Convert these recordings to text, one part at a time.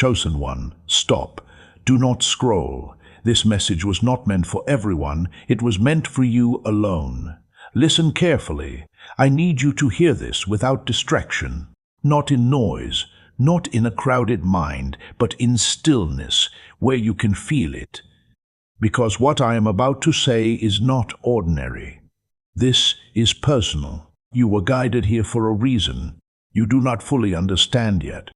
Chosen one, stop. Do not scroll. This message was not meant for everyone. It was meant for you alone. Listen carefully. I need you to hear this without distraction, not in noise, not in a crowded mind, but in stillness, where you can feel it. Because what I am about to say is not ordinary. This is personal. You were guided here for a reason. You do not fully understand yet.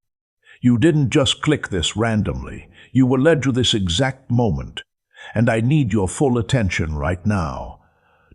You didn't just click this randomly. You were led to this exact moment. And I need your full attention right now.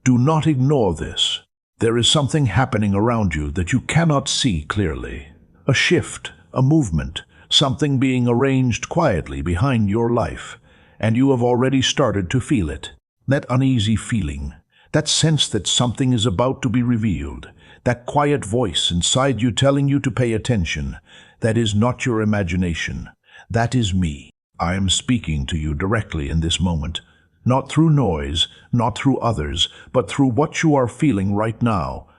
Do not ignore this. There is something happening around you that you cannot see clearly. A shift, a movement, something being arranged quietly behind your life. And you have already started to feel it. That uneasy feeling, that sense that something is about to be revealed, that quiet voice inside you telling you to pay attention. That is not your imagination. That is me. I am speaking to you directly in this moment. Not through noise, not through others, but through what you are feeling right now.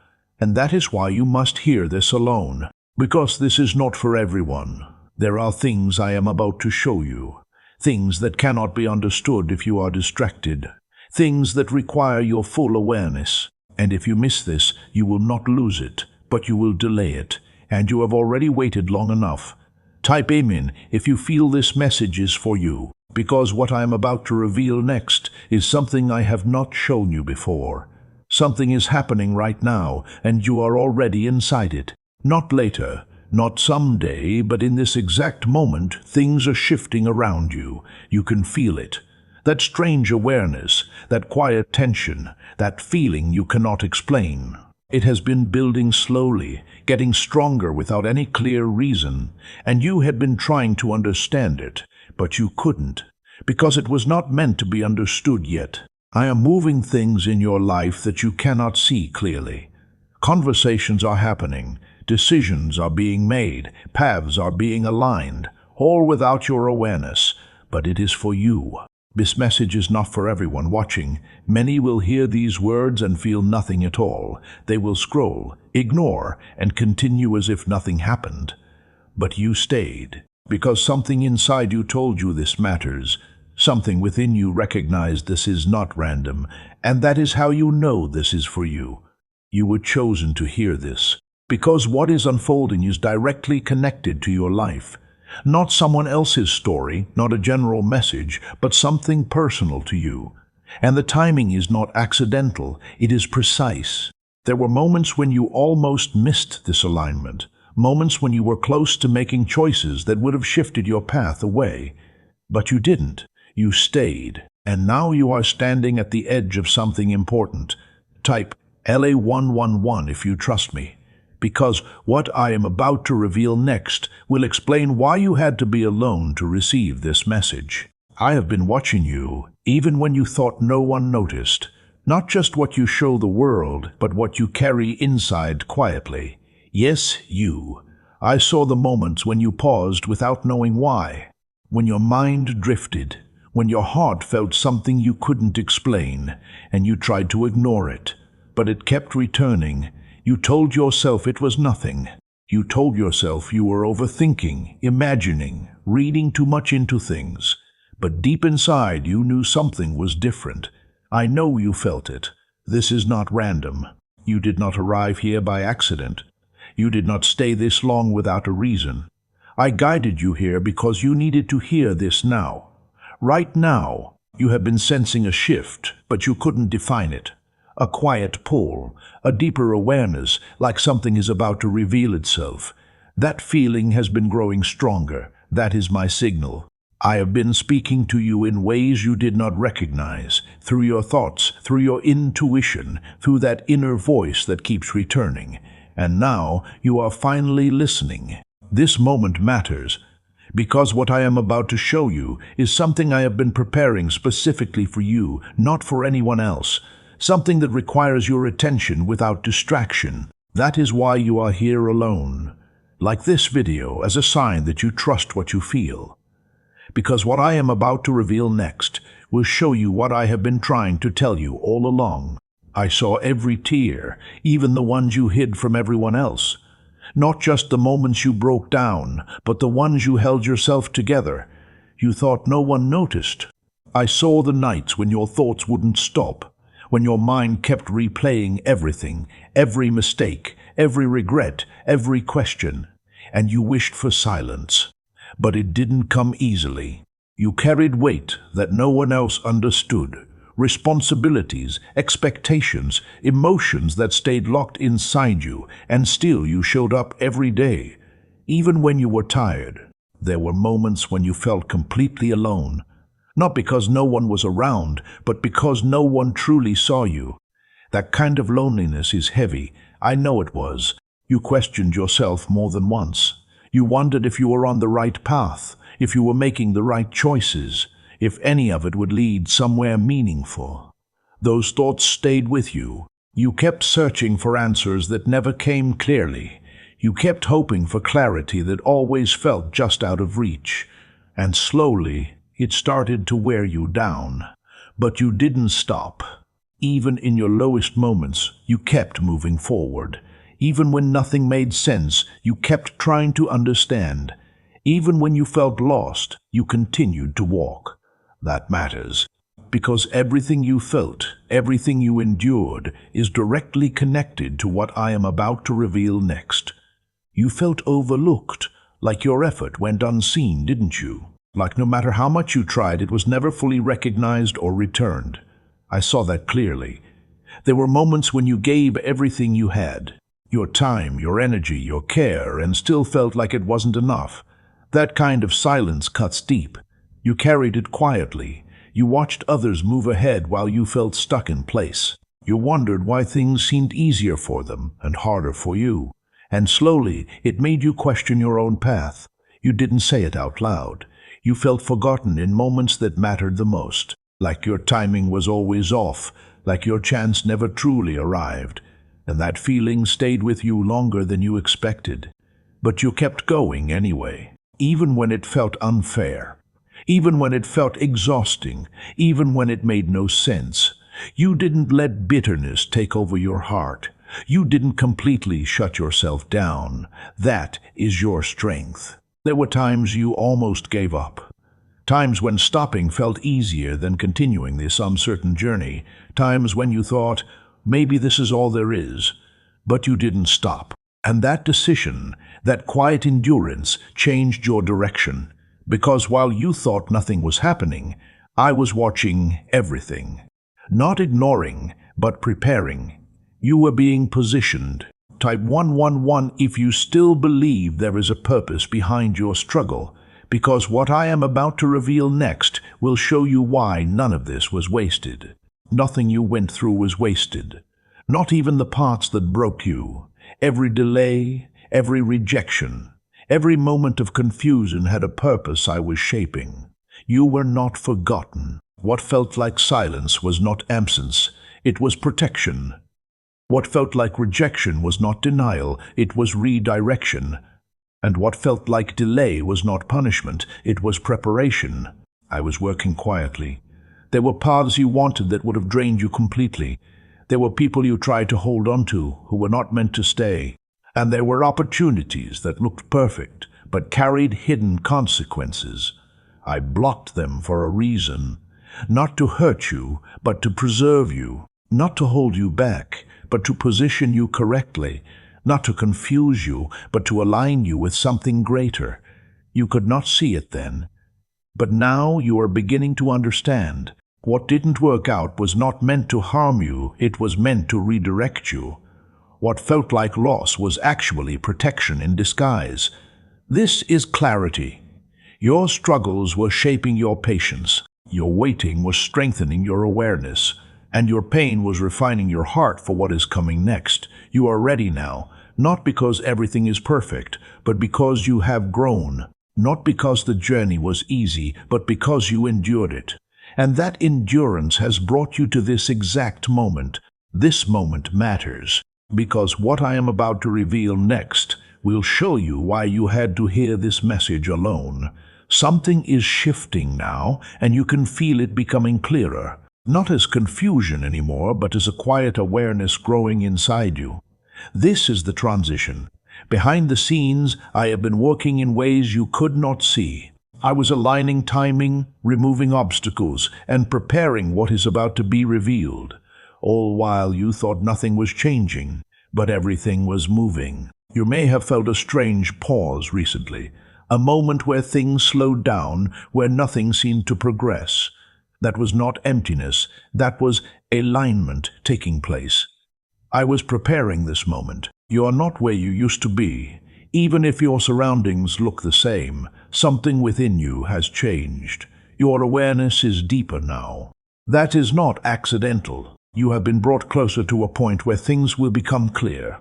And that is why you must hear this alone. Because this is not for everyone. There are things I am about to show you. Things that cannot be understood if you are distracted. Things that require your full awareness. And if you miss this, you will not lose it, but you will delay it. And you have already waited long enough. Type Amen if you feel this message is for you, because what I am about to reveal next is something I have not shown you before. Something is happening right now, and you are already inside it. Not later, not someday, but in this exact moment, things are shifting around you. You can feel it. That strange awareness, that quiet tension, that feeling you cannot explain. It has been building slowly, getting stronger without any clear reason, and you had been trying to understand it, but you couldn't, because it was not meant to be understood yet. I am moving things in your life that you cannot see clearly. Conversations are happening, decisions are being made, paths are being aligned, all without your awareness, but it is for you. This message is not for everyone watching. Many will hear these words and feel nothing at all. They will scroll, ignore, and continue as if nothing happened. But you stayed, because something inside you told you this matters. Something within you recognized this is not random, and that is how you know this is for you. You were chosen to hear this, because what is unfolding is directly connected to your life. Not someone else's story, not a general message, but something personal to you. And the timing is not accidental, it is precise. There were moments when you almost missed this alignment, moments when you were close to making choices that would have shifted your path away. But you didn't. You stayed, and now you are standing at the edge of something important. Type LA111 if you trust me. Because what I am about to reveal next will explain why you had to be alone to receive this message. I have been watching you, even when you thought no one noticed. Not just what you show the world, but what you carry inside quietly. Yes, you. I saw the moments when you paused without knowing why. When your mind drifted. When your heart felt something you couldn't explain, and you tried to ignore it. But it kept returning. You told yourself it was nothing. You told yourself you were overthinking, imagining, reading too much into things. But deep inside you knew something was different. I know you felt it. This is not random. You did not arrive here by accident. You did not stay this long without a reason. I guided you here because you needed to hear this now. Right now, you have been sensing a shift, but you couldn't define it. A quiet pull, a deeper awareness, like something is about to reveal itself. That feeling has been growing stronger. That is my signal. I have been speaking to you in ways you did not recognize, through your thoughts, through your intuition, through that inner voice that keeps returning. And now you are finally listening. This moment matters, because what I am about to show you is something I have been preparing specifically for you, not for anyone else. Something that requires your attention without distraction. That is why you are here alone. Like this video as a sign that you trust what you feel. Because what I am about to reveal next will show you what I have been trying to tell you all along. I saw every tear, even the ones you hid from everyone else. Not just the moments you broke down, but the ones you held yourself together. You thought no one noticed. I saw the nights when your thoughts wouldn't stop, when your mind kept replaying everything, every mistake, every regret, every question, and you wished for silence. But it didn't come easily. You carried weight that no one else understood, responsibilities, expectations, emotions that stayed locked inside you, and still you showed up every day. Even when you were tired, there were moments when you felt completely alone. Not because no one was around, but because no one truly saw you. That kind of loneliness is heavy. I know it was. You questioned yourself more than once. You wondered if you were on the right path, if you were making the right choices, if any of it would lead somewhere meaningful. Those thoughts stayed with you. You kept searching for answers that never came clearly. You kept hoping for clarity that always felt just out of reach. And slowly, it started to wear you down. But you didn't stop. Even in your lowest moments, you kept moving forward. Even when nothing made sense, you kept trying to understand. Even when you felt lost, you continued to walk. That matters, because everything you felt, everything you endured, is directly connected to what I am about to reveal next. You felt overlooked, like your effort went unseen, didn't you? Like no matter how much you tried, it was never fully recognized or returned. I saw that clearly. There were moments when you gave everything you had, your time, your energy, your care, and still felt like it wasn't enough. That kind of silence cuts deep. You carried it quietly. You watched others move ahead while you felt stuck in place. You wondered why things seemed easier for them and harder for you. And slowly, it made you question your own path. You didn't say it out loud. You felt forgotten in moments that mattered the most, like your timing was always off, like your chance never truly arrived. And that feeling stayed with you longer than you expected. But you kept going anyway, even when it felt unfair, even when it felt exhausting, even when it made no sense. You didn't let bitterness take over your heart. You didn't completely shut yourself down. That is your strength. There were times you almost gave up. Times when stopping felt easier than continuing this uncertain journey. Times when you thought, maybe this is all there is. But you didn't stop. And that decision, that quiet endurance, changed your direction. Because while you thought nothing was happening, I was watching everything. Not ignoring, but preparing. You were being positioned. Type 111 if you still believe there is a purpose behind your struggle, because what I am about to reveal next will show you why none of this was wasted. Nothing you went through was wasted. Not even the parts that broke you. Every delay, every rejection, every moment of confusion had a purpose I was shaping. You were not forgotten. What felt like silence was not absence, it was protection. What felt like rejection was not denial, it was redirection. And what felt like delay was not punishment, it was preparation. I was working quietly. There were paths you wanted that would have drained you completely. There were people you tried to hold on to who were not meant to stay. And there were opportunities that looked perfect, but carried hidden consequences. I blocked them for a reason. Not to hurt you, but to preserve you. Not to hold you back, but to position you correctly, not to confuse you, but to align you with something greater. You could not see it then. But now you are beginning to understand. What didn't work out was not meant to harm you, it was meant to redirect you. What felt like loss was actually protection in disguise. This is clarity. Your struggles were shaping your patience. Your waiting was strengthening your awareness. And your pain was refining your heart for what is coming next. You are ready now, not because everything is perfect, but because you have grown. Not because the journey was easy, but because you endured it. And that endurance has brought you to this exact moment. This moment matters, because what I am about to reveal next will show you why you had to hear this message alone. Something is shifting now, and you can feel it becoming clearer. Not as confusion anymore, but as a quiet awareness growing inside you. This is the transition. Behind the scenes, I have been working in ways you could not see. I was aligning timing, removing obstacles, and preparing what is about to be revealed, all while you thought nothing was changing, but everything was moving. You may have felt a strange pause recently, a moment where things slowed down, where nothing seemed to progress. That was not emptiness, that was alignment taking place. I was preparing this moment. You are not where you used to be. Even if your surroundings look the same, something within you has changed. Your awareness is deeper now. That is not accidental. You have been brought closer to a point where things will become clear.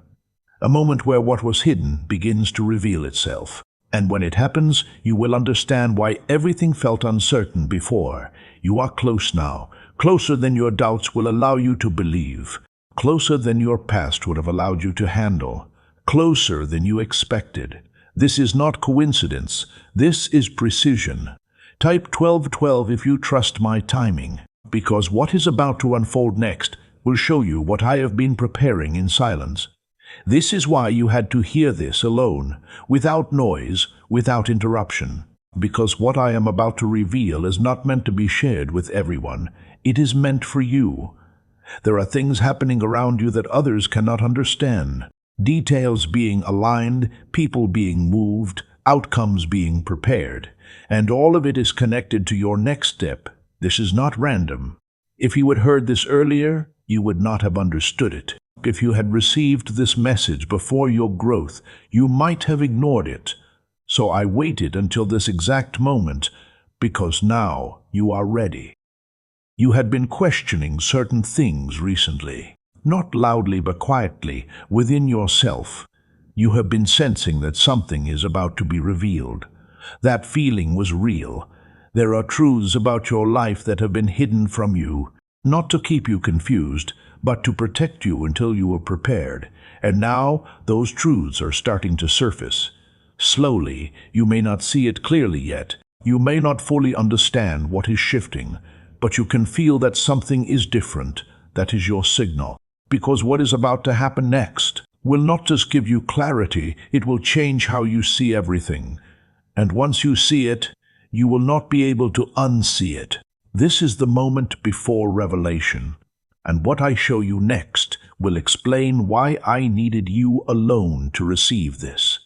A moment where what was hidden begins to reveal itself. And when it happens, you will understand why everything felt uncertain before. You are close now, closer than your doubts will allow you to believe, closer than your past would have allowed you to handle, closer than you expected. This is not coincidence. This is precision. Type 1212 if you trust my timing, because what is about to unfold next will show you what I have been preparing in silence. This is why you had to hear this alone, without noise, without interruption. Because what I am about to reveal is not meant to be shared with everyone. It is meant for you. There are things happening around you that others cannot understand. Details being aligned, people being moved, outcomes being prepared. And all of it is connected to your next step. This is not random. If you had heard this earlier, you would not have understood it. If you had received this message before your growth, you might have ignored it. So I waited until this exact moment, because now you are ready. You had been questioning certain things recently, not loudly but quietly, within yourself. You have been sensing that something is about to be revealed. That feeling was real. There are truths about your life that have been hidden from you, not to keep you confused, but to protect you until you were prepared. And now those truths are starting to surface. Slowly, you may not see it clearly yet. You may not fully understand what is shifting, but you can feel that something is different. That is your signal. Because what is about to happen next will not just give you clarity, it will change how you see everything. And once you see it, you will not be able to unsee it. This is the moment before revelation. And what I show you next will explain why I needed you alone to receive this.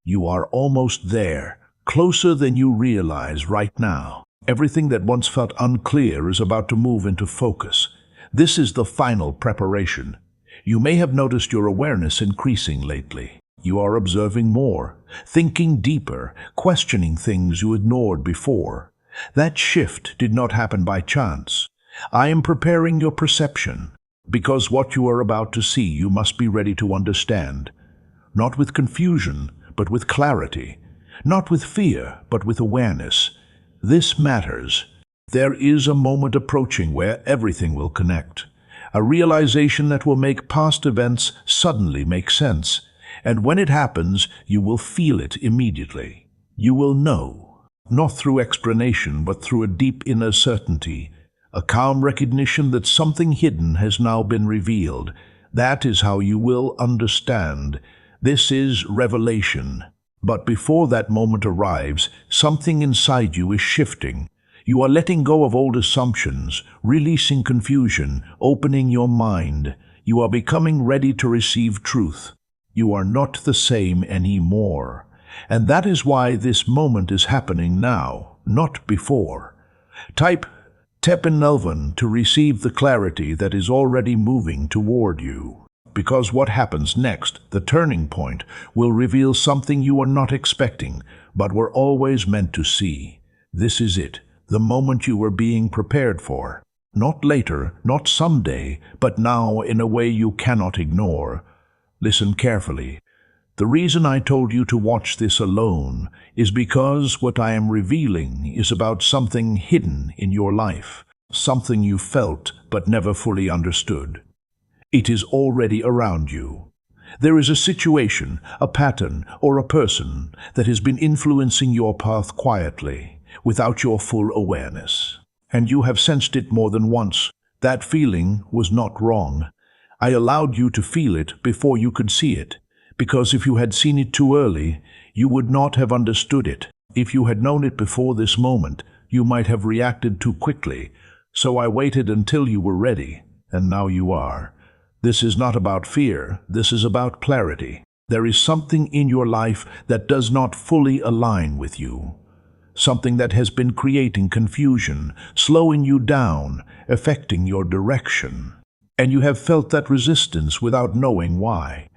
You are almost there, closer than you realize right now. Everything that once felt unclear is about to move into focus. This is the final preparation. You may have noticed your awareness increasing lately. You are observing more, thinking deeper, questioning things you ignored before. That shift did not happen by chance. I am preparing your perception, because what you are about to see you must be ready to understand. Not with confusion, but with clarity. Not with fear, but with awareness. This matters. There is a moment approaching where everything will connect. A realization that will make past events suddenly make sense. And when it happens, you will feel it immediately. You will know, not through explanation, but through a deep inner certainty. A calm recognition that something hidden has now been revealed. That is how you will understand. This is revelation. But before that moment arrives, something inside you is shifting. You are letting go of old assumptions, releasing confusion, opening your mind. You are becoming ready to receive truth. You are not the same anymore. And that is why this moment is happening now, not before. Type Tepinelvan to receive the clarity that is already moving toward you. Because what happens next, the turning point, will reveal something you are not expecting, but were always meant to see. This is it, the moment you were being prepared for. Not later, not someday, but now in a way you cannot ignore. Listen carefully. The reason I told you to watch this alone is because what I am revealing is about something hidden in your life, something you felt but never fully understood. It is already around you. There is a situation, a pattern, or a person that has been influencing your path quietly, without your full awareness. And you have sensed it more than once. That feeling was not wrong. I allowed you to feel it before you could see it, Because if you had seen it too early, you would not have understood it. If you had known it before this moment, you might have reacted too quickly. So I waited until you were ready, and now you are. This is not about fear, this is about clarity. There is something in your life that does not fully align with you. Something that has been creating confusion, slowing you down, affecting your direction. And you have felt that resistance without knowing why.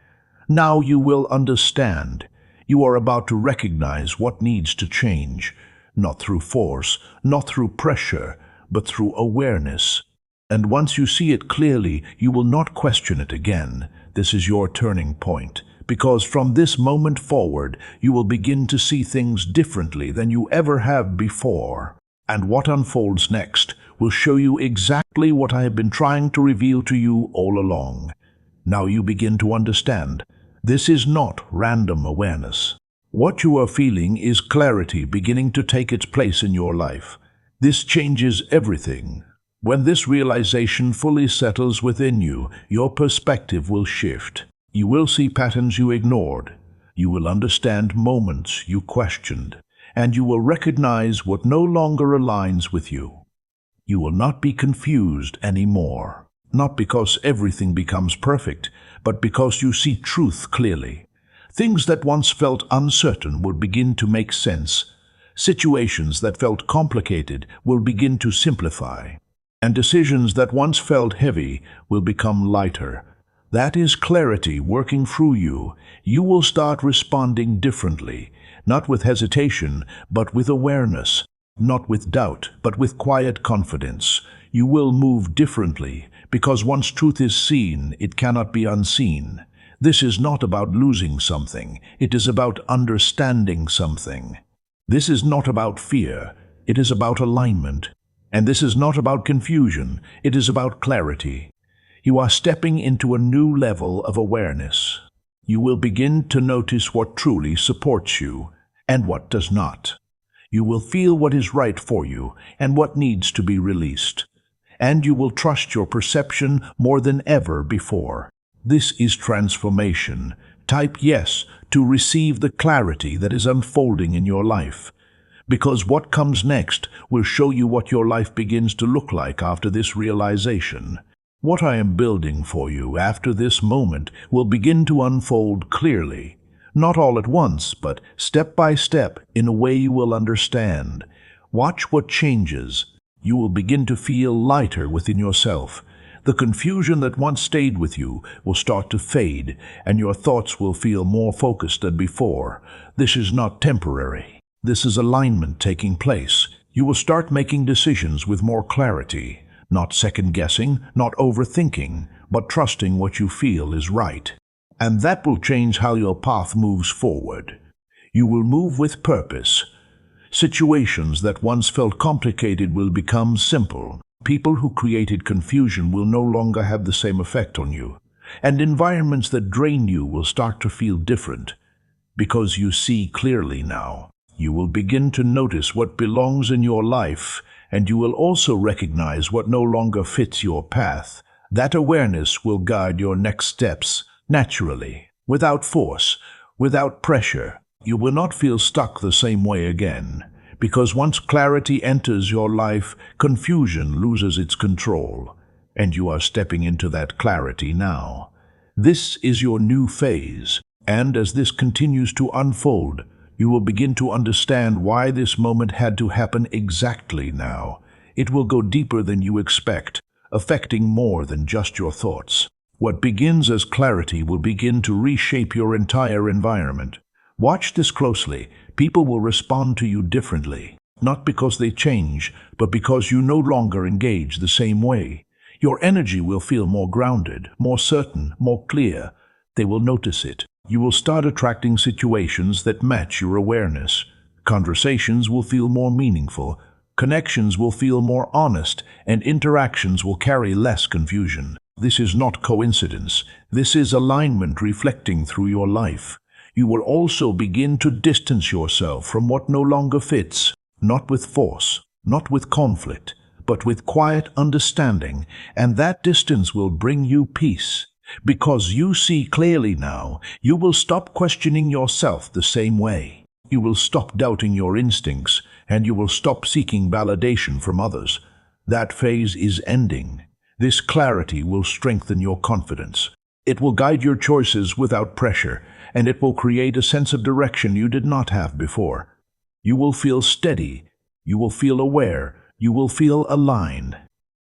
Now you will understand. You are about to recognize what needs to change, not through force, not through pressure, but through awareness. And once you see it clearly, you will not question it again. This is your turning point. Because from this moment forward, you will begin to see things differently than you ever have before. And what unfolds next will show you exactly what I have been trying to reveal to you all along. Now you begin to understand. This is not random awareness. What you are feeling is clarity beginning to take its place in your life. This changes everything. When this realization fully settles within you, your perspective will shift. You will see patterns you ignored. You will understand moments you questioned. And you will recognize what no longer aligns with you. You will not be confused anymore. Not because everything becomes perfect, but because you see truth clearly. Things that once felt uncertain will begin to make sense. Situations that felt complicated will begin to simplify. And decisions that once felt heavy will become lighter. That is clarity working through you. You will start responding differently, not with hesitation, but with awareness, not with doubt, but with quiet confidence. You will move differently, because once truth is seen, it cannot be unseen. This is not about losing something, it is about understanding something. This is not about fear, it is about alignment. And this is not about confusion, it is about clarity. You are stepping into a new level of awareness. You will begin to notice what truly supports you and what does not. You will feel what is right for you and what needs to be released. And you will trust your perception more than ever before. This is transformation. Type yes to receive the clarity that is unfolding in your life. Because what comes next will show you what your life begins to look like after this realization. What I am building for you after this moment will begin to unfold clearly, not all at once, but step by step in a way you will understand. Watch what changes. You will begin to feel lighter within yourself. The confusion that once stayed with you will start to fade, and your thoughts will feel more focused than before. This is not temporary. This is alignment taking place. You will start making decisions with more clarity. Not second-guessing, not overthinking, but trusting what you feel is right. And that will change how your path moves forward. You will move with purpose. Situations that once felt complicated will become simple. People who created confusion will no longer have the same effect on you. And environments that drain you will start to feel different. Because you see clearly now. You will begin to notice what belongs in your life, and you will also recognize what no longer fits your path. That awareness will guide your next steps naturally, without force, without pressure. You will not feel stuck the same way again, because once clarity enters your life, confusion loses its control, and you are stepping into that clarity now. This is your new phase, and as this continues to unfold, you will begin to understand why this moment had to happen exactly now. It will go deeper than you expect, affecting more than just your thoughts. What begins as clarity will begin to reshape your entire environment. Watch this closely. People will respond to you differently, not because they change, but because you no longer engage the same way. Your energy will feel more grounded, more certain, more clear. They will notice it. You will start attracting situations that match your awareness. Conversations will feel more meaningful, connections will feel more honest, and interactions will carry less confusion. This is not coincidence. This is alignment reflecting through your life. You will also begin to distance yourself from what no longer fits, not with force, not with conflict, but with quiet understanding, and that distance will bring you peace. Because you see clearly now, you will stop questioning yourself the same way. You will stop doubting your instincts, and you will stop seeking validation from others. That phase is ending. This clarity will strengthen your confidence. It will guide your choices without pressure, and it will create a sense of direction you did not have before. You will feel steady. You will feel aware. You will feel aligned.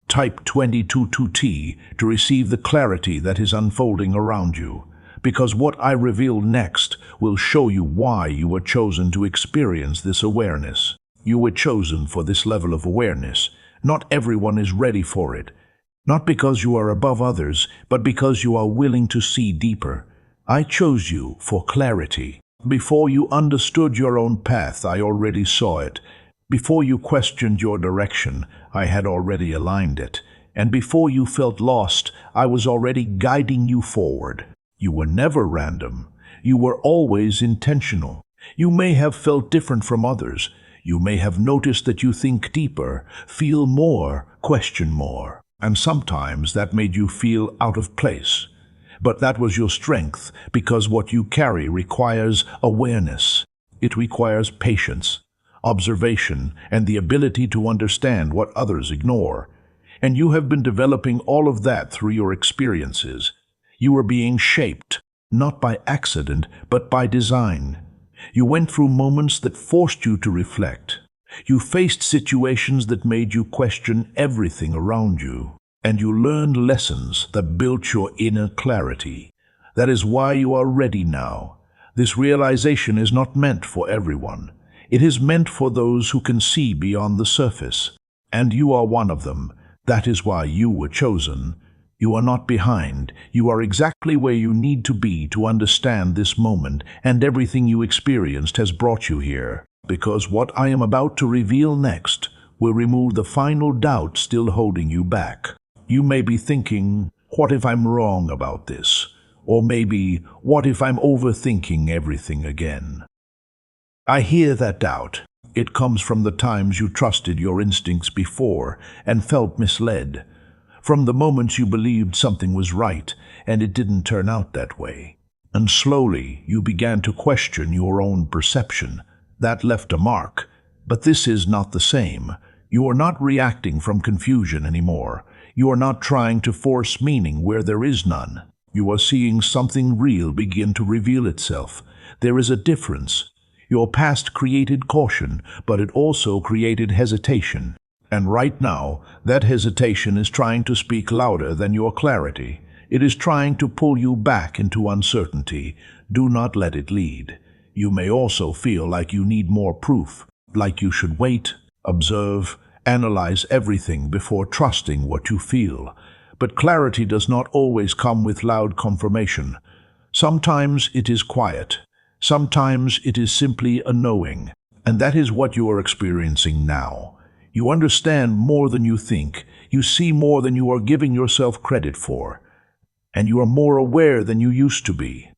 Type 22T to receive the clarity that is unfolding around you, because what I reveal next will show you why you were chosen to experience this awareness. You were chosen for this level of awareness. Not everyone is ready for it. Not because you are above others, but because you are willing to see deeper. I chose you for clarity. Before you understood your own path, I already saw it. Before you questioned your direction, I had already aligned it. And before you felt lost, I was already guiding you forward. You were never random. You were always intentional. You may have felt different from others. You may have noticed that you think deeper, feel more, question more. And sometimes that made you feel out of place. But that was your strength, because what you carry requires awareness. It requires patience, observation, and the ability to understand what others ignore. And you have been developing all of that through your experiences. You are being shaped, not by accident, but by design. You went through moments that forced you to reflect. You faced situations that made you question everything around you. And you learned lessons that built your inner clarity. That is why you are ready now. This realization is not meant for everyone. It is meant for those who can see beyond the surface. And you are one of them. That is why you were chosen. You are not behind. You are exactly where you need to be to understand this moment, and everything you experienced has brought you here. Because what I am about to reveal next will remove the final doubt still holding you back. You may be thinking, what if I'm wrong about this? Or maybe, what if I'm overthinking everything again? I hear that doubt. It comes from the times you trusted your instincts before and felt misled. From the moments you believed something was right and it didn't turn out that way. And slowly you began to question your own perception. That left a mark. But this is not the same. You are not reacting from confusion anymore. You are not trying to force meaning where there is none. You are seeing something real begin to reveal itself. There is a difference. Your past created caution, but it also created hesitation. And right now, that hesitation is trying to speak louder than your clarity. It is trying to pull you back into uncertainty. Do not let it lead. You may also feel like you need more proof, like you should wait, observe, analyze everything before trusting what you feel. But clarity does not always come with loud confirmation. Sometimes it is quiet. Sometimes it is simply a knowing. And that is what you are experiencing now. You understand more than you think. You see more than you are giving yourself credit for. And you are more aware than you used to be.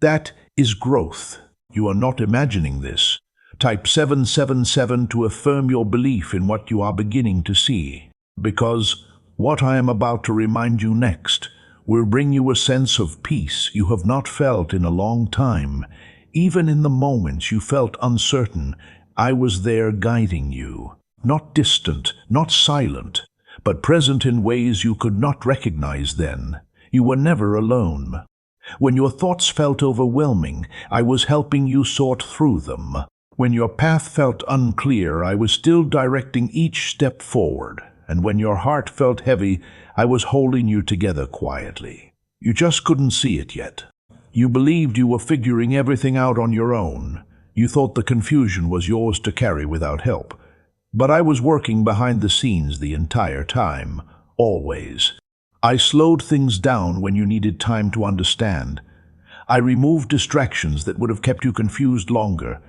That is growth. You are not imagining this. Type 777 to affirm your belief in what you are beginning to see. Because what I am about to remind you next will bring you a sense of peace you have not felt in a long time. Even in the moments you felt uncertain, I was there guiding you. Not distant, not silent, but present in ways you could not recognize then. You were never alone. When your thoughts felt overwhelming, I was helping you sort through them. When your path felt unclear, I was still directing each step forward. And when your heart felt heavy, I was holding you together quietly. You just couldn't see it yet. You believed you were figuring everything out on your own. You thought the confusion was yours to carry without help. But I was working behind the scenes the entire time, always. I slowed things down when you needed time to understand. I removed distractions that would have kept you confused longer.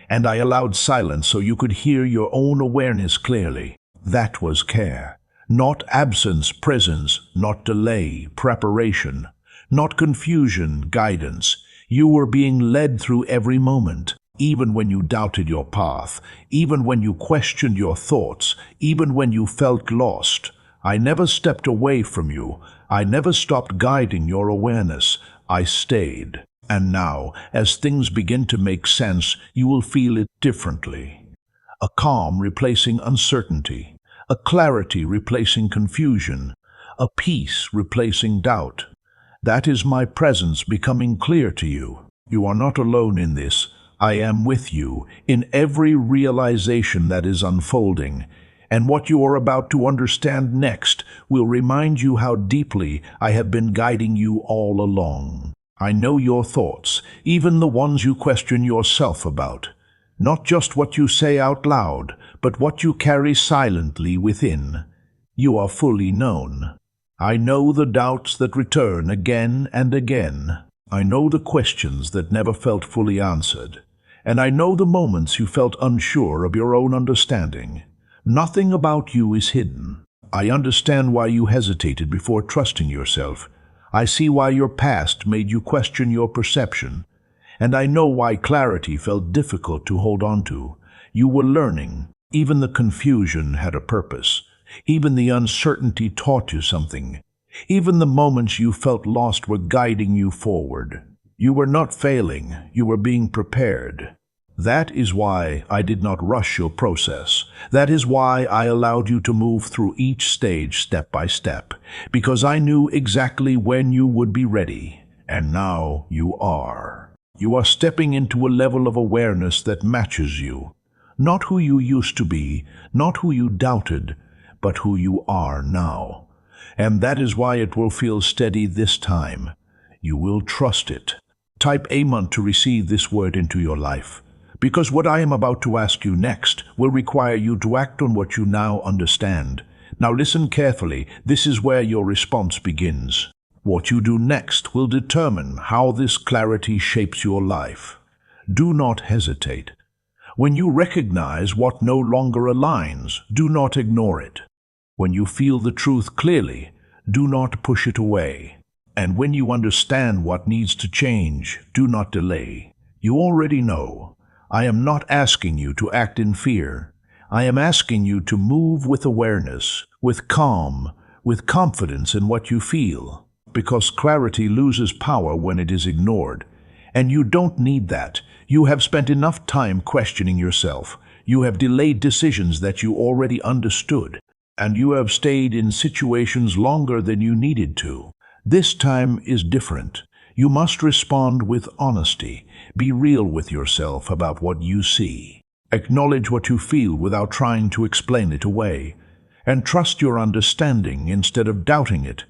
And I allowed silence so you could hear your own awareness clearly. That was care. Not absence, presence. Not delay, preparation. Not confusion, guidance. You were being led through every moment. Even when you doubted your path, even when you questioned your thoughts, even when you felt lost, I never stepped away from you. I never stopped guiding your awareness. I stayed. And now, as things begin to make sense, you will feel it differently. A calm replacing uncertainty, a clarity replacing confusion, a peace replacing doubt. That is my presence becoming clear to you. You are not alone in this. I am with you in every realization that is unfolding, and what you are about to understand next will remind you how deeply I have been guiding you all along. I know your thoughts, even the ones you question yourself about. Not just what you say out loud, but what you carry silently within. You are fully known. I know the doubts that return again and again. I know the questions that never felt fully answered. And I know the moments you felt unsure of your own understanding. Nothing about you is hidden. I understand why you hesitated before trusting yourself. I see why your past made you question your perception. And I know why clarity felt difficult to hold on to. You were learning. Even the confusion had a purpose. Even the uncertainty taught you something. Even the moments you felt lost were guiding you forward. You were not failing. You were being prepared. That is why I did not rush your process. That is why I allowed you to move through each stage step by step, because I knew exactly when you would be ready. And now you are. You are stepping into a level of awareness that matches you. Not who you used to be, not who you doubted, but who you are now. And that is why it will feel steady this time. You will trust it. Type Amen to receive this word into your life, because what I am about to ask you next will require you to act on what you now understand. Now listen carefully. This is where your response begins. What you do next will determine how this clarity shapes your life. Do not hesitate. When you recognize what no longer aligns, do not ignore it. When you feel the truth clearly, do not push it away. And when you understand what needs to change, do not delay. You already know. I am not asking you to act in fear. I am asking you to move with awareness, with calm, with confidence in what you feel, because clarity loses power when it is ignored. And you don't need that. You have spent enough time questioning yourself. You have delayed decisions that you already understood, and you have stayed in situations longer than you needed to. This time is different. You must respond with honesty. Be real with yourself about what you see. Acknowledge what you feel without trying to explain it away. And trust your understanding instead of doubting it.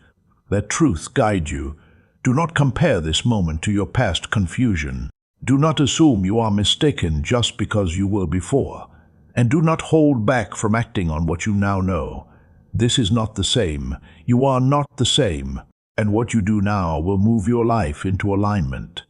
Let truth guide you. Do not compare this moment to your past confusion. Do not assume you are mistaken just because you were before. And do not hold back from acting on what you now know. This is not the same. You are not the same. And what you do now will move your life into alignment.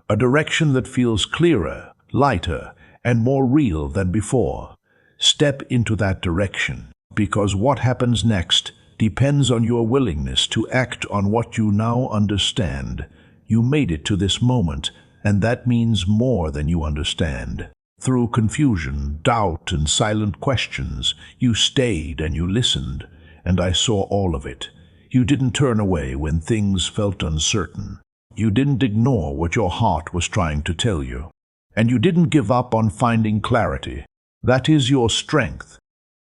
A direction that feels clearer, lighter, and more real than before. Step into that direction, because what happens next depends on your willingness to act on what you now understand. You made it to this moment, and that means more than you understand. Through confusion, doubt, and silent questions, you stayed and you listened, and I saw all of it. You didn't turn away when things felt uncertain. You didn't ignore what your heart was trying to tell you. And you didn't give up on finding clarity. That is your strength.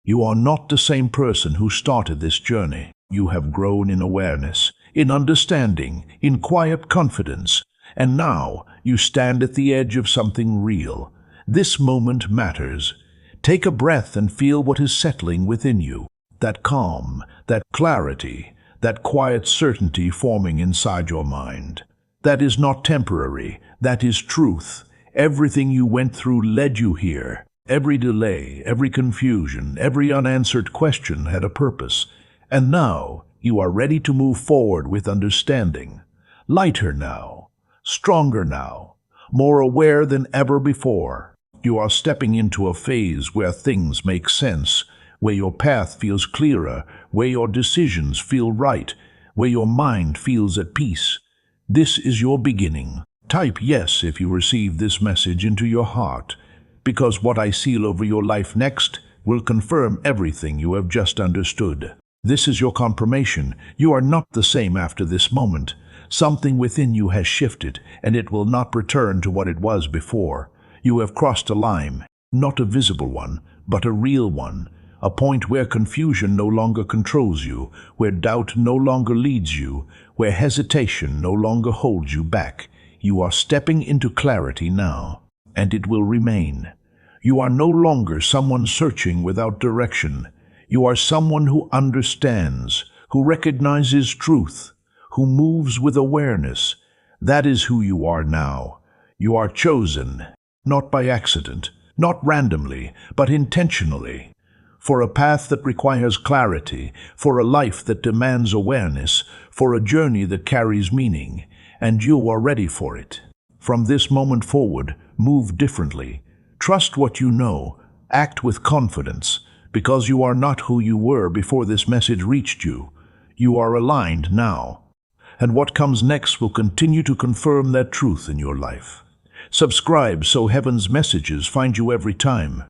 You are not the same person who started this journey. You have grown in awareness, in understanding, in quiet confidence, and now you stand at the edge of something real. This moment matters. Take a breath and feel what is settling within you. That calm, that clarity, that quiet certainty forming inside your mind. That is not temporary. That is truth. Everything you went through led you here. Every delay, every confusion, every unanswered question had a purpose. And now you are ready to move forward with understanding. Lighter now, stronger now, more aware than ever before. You are stepping into a phase where things make sense, where your path feels clearer, where your decisions feel right, where your mind feels at peace. This is your beginning. Type yes if you receive this message into your heart, because what I seal over your life next will confirm everything you have just understood. This is your confirmation. You are not the same after this moment. Something within you has shifted, and it will not return to what it was before. You have crossed a line, not a visible one, but a real one. A point where confusion no longer controls you, where doubt no longer leads you, where hesitation no longer holds you back. You are stepping into clarity now, and it will remain. You are no longer someone searching without direction. You are someone who understands, who recognizes truth, who moves with awareness. That is who you are now. You are chosen, not by accident, not randomly, but intentionally. For a path that requires clarity, for a life that demands awareness, for a journey that carries meaning, and you are ready for it. From this moment forward, move differently. Trust what you know, act with confidence, because you are not who you were before this message reached you. You are aligned now, and what comes next will continue to confirm that truth in your life. Subscribe so heaven's messages find you every time.